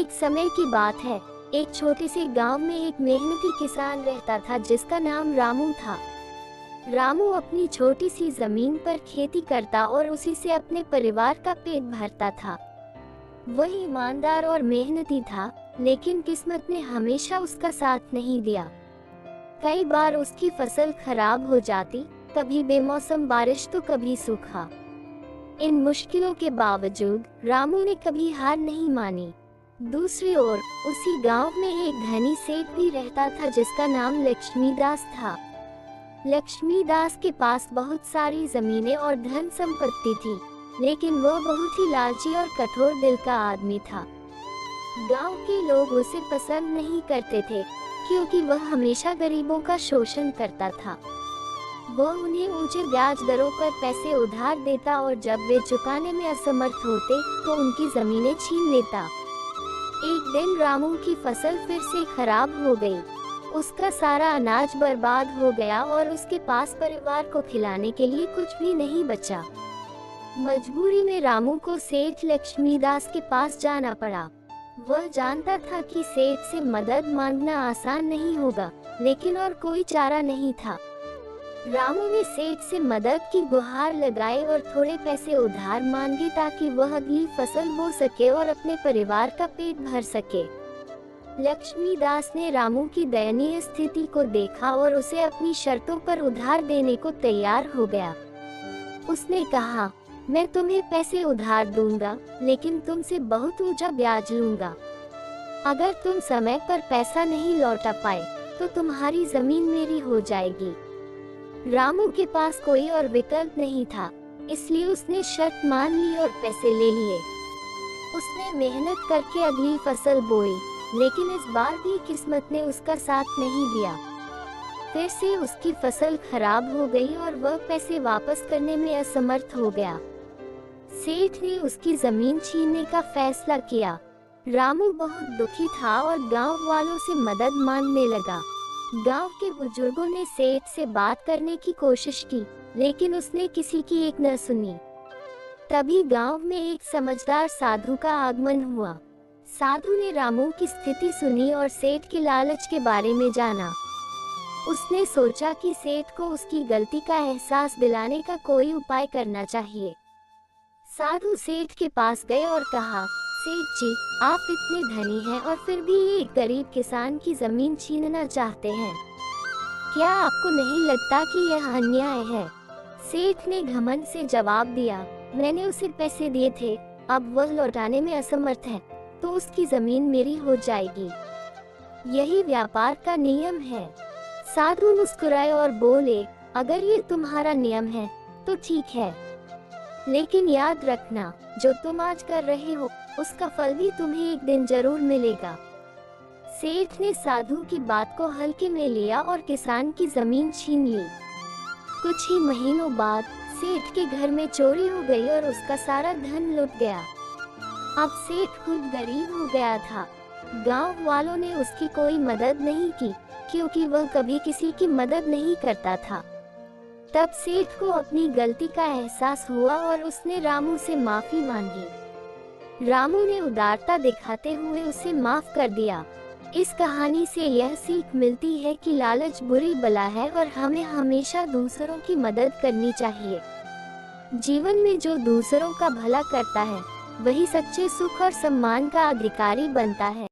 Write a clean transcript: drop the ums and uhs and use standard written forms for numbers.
एक समय की बात है। एक छोटे से गांव में एक मेहनती किसान रहता था जिसका नाम रामू था। रामू अपनी छोटी सी जमीन पर खेती करता और उसी से अपने परिवार का पेट भरता था। वह ईमानदार और मेहनती था, लेकिन किस्मत ने हमेशा उसका साथ नहीं दिया। कई बार उसकी फसल खराब हो जाती, कभी बेमौसम बारिश तो कभी सूखा। इन मुश्किलों के बावजूद रामू ने कभी हार नहीं मानी। दूसरी ओर उसी गांव में एक धनी सेठ भी रहता था जिसका नाम लक्ष्मीदास था। लक्ष्मीदास के पास बहुत सारी जमीनें और धन संपत्ति थी, लेकिन वह बहुत ही लालची और कठोर दिल का आदमी था। गांव के लोग उसे पसंद नहीं करते थे, क्योंकि वह हमेशा गरीबों का शोषण करता था। वह उन्हें ऊंचे ब्याज दरों पर पैसे उधार देता और जब वे चुकाने में असमर्थ होते तो उनकी जमीनें छीन लेता। एक दिन रामू की फसल फिर से खराब हो गई। उसका सारा अनाज बर्बाद हो गया और उसके पास परिवार को खिलाने के लिए कुछ भी नहीं बचा। मजबूरी में रामू को सेठ लक्ष्मीदास के पास जाना पड़ा। वह जानता था कि सेठ से मदद मांगना आसान नहीं होगा, लेकिन और कोई चारा नहीं था। रामू ने सेठ से मदद की गुहार लगाई और थोड़े पैसे उधार मांगे ताकि वह अगली फसल बो सके और अपने परिवार का पेट भर सके। लक्ष्मीदास ने रामू की दयनीय स्थिति को देखा और उसे अपनी शर्तों पर उधार देने को तैयार हो गया। उसने कहा, मैं तुम्हें पैसे उधार दूंगा, लेकिन तुमसे बहुत ऊंचा ब्याज लूंगा। अगर तुम समय पर पैसा नहीं लौटा पाए तो तुम्हारी जमीन मेरी हो जाएगी। रामू के पास कोई और विकल्प नहीं था, इसलिए उसने शर्त मान ली और पैसे ले लिए। उसने मेहनत करके अगली फसल बोई, लेकिन इस बार भी किस्मत ने उसका साथ नहीं दिया। फिर से उसकी फसल खराब हो गई और वह पैसे वापस करने में असमर्थ हो गया। सेठ ने उसकी जमीन छीनने का फैसला किया। रामू बहुत दुखी था और गांव वालों से मदद मांगने लगा। गांव के बुजुर्गों ने सेठ से बात करने की कोशिश की, लेकिन उसने किसी की एक न सुनी। तभी गांव में एक समझदार साधु का आगमन हुआ। साधु ने रामू की स्थिति सुनी और सेठ के लालच के बारे में जाना। उसने सोचा कि सेठ को उसकी गलती का एहसास दिलाने का कोई उपाय करना चाहिए। साधु सेठ के पास गए और कहा, सेठ जी, आप इतने धनी हैं और फिर भी एक गरीब किसान की जमीन छीनना चाहते हैं। क्या आपको नहीं लगता कि यह अन्याय है? सेठ ने घमंड से जवाब दिया, मैंने उसे पैसे दिए थे, अब वह लौटाने में असमर्थ है, तो उसकी जमीन मेरी हो जाएगी। यही व्यापार का नियम है। साधु मुस्कुराए और बोले, अगर ये तुम्हारा नियम है तो ठीक है, लेकिन याद रखना, जो तुम आज कर रहे हो उसका फल भी तुम्हें एक दिन जरूर मिलेगा। सेठ ने साधु की बात को हल्के में लिया और किसान की जमीन छीन ली। कुछ ही महीनों बाद सेठ के घर में चोरी हो गई और उसका सारा धन लुट गया। अब सेठ खुद गरीब हो गया था। गांव वालों ने उसकी कोई मदद नहीं की, क्योंकि वह कभी किसी की मदद नहीं करता था। तब सेठ को अपनी गलती का एहसास हुआ और उसने रामू से माफी मांगी। रामू ने उदारता दिखाते हुए उसे माफ कर दिया। इस कहानी से यह सीख मिलती है कि लालच बुरी बला है और हमें हमेशा दूसरों की मदद करनी चाहिए। जीवन में जो दूसरों का भला करता है, वही सच्चे सुख और सम्मान का अधिकारी बनता है।